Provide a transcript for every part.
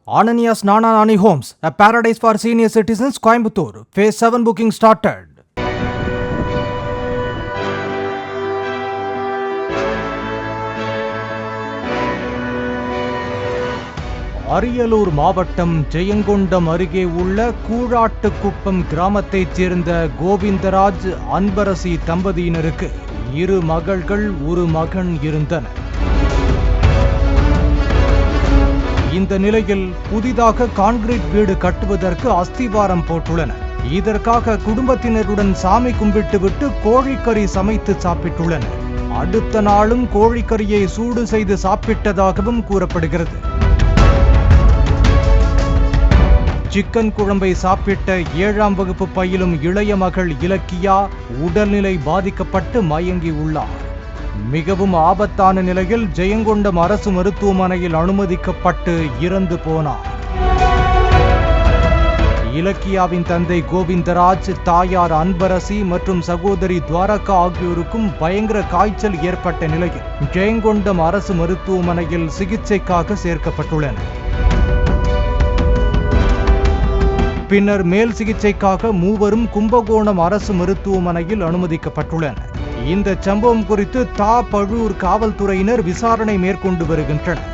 Ananias Nana Nani Homes, a paradise for senior citizens, Coimbatore. Phase 7 booking started. Ariyalur மாவட்டம் ஜெயங்கொண்டம் அருகே உள்ள கூழாட்டுக்குப்பம் கிராமத்தைச் சேர்ந்த கோவிந்தராஜ் அன்பரசி தம்பதியினருக்கு 2 மகள்கள் 1 மகன் இருந்தனர். இந்த நிலையில் புதிதாக கான்கிரீட் வீடு கட்டுவதற்கு அஸ்திவாரம் போட்டுள்ளனர். இதற்காக குடும்பத்தினருடன் சாமி கும்பிட்டுவிட்டு கோழிக்கறி சமைத்து சாப்பிட்டுள்ளனர். அடுத்த நாளும் கோழிக்கறியை சூடு செய்து சாப்பிட்டதாகவும் கூறப்படுகிறது. சிக்கன் குழம்பை சாப்பிட்ட 7ஆம் வகுப்பு பயிலும் இளைய மகள் இலக்கியா உடல்நிலை பாதிக்கப்பட்டு மயங்கி உள்ளார். மிகவும் ஆபத்தான நிலையில் ஜெயங்கொண்டம் அரசு மருத்துவமனையில் அனுமதிக்கப்பட்டு இறந்து போனார். இலக்கியாவின் தந்தை கோவிந்தராஜ், தாயார் அன்பரசி மற்றும் சகோதரி துவாரகா ஆகியோருக்கும் பயங்கர காய்ச்சல் ஏற்பட்ட நிலையில் ஜெயங்கொண்டம் அரசு மருத்துவமனையில் சிகிச்சைக்காக சேர்க்கப்பட்டுள்ளனர். பின்னர் மேல் சிகிச்சைக்காக மூவரும் கும்பகோணம் அரசு மருத்துவமனையில் அனுமதிக்கப்பட்டுள்ளனர். இந்த சம்பவம் குறித்து பழூர் காவல்துறையினர் விசாரணை மேற்கொண்டு வருகின்றனர்.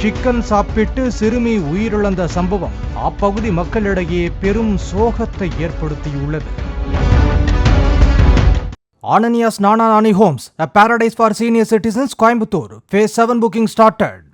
சிக்கன் சாப்பிட்டு சிறுமி உயிரிழந்த சம்பவம் அப்பகுதி மக்களிடையே பெரும் சோகத்தை ஏற்படுத்தியுள்ளது. Ananias Nana Nani Homes, a paradise for senior citizens, Coimbatore. Phase 7 booking started.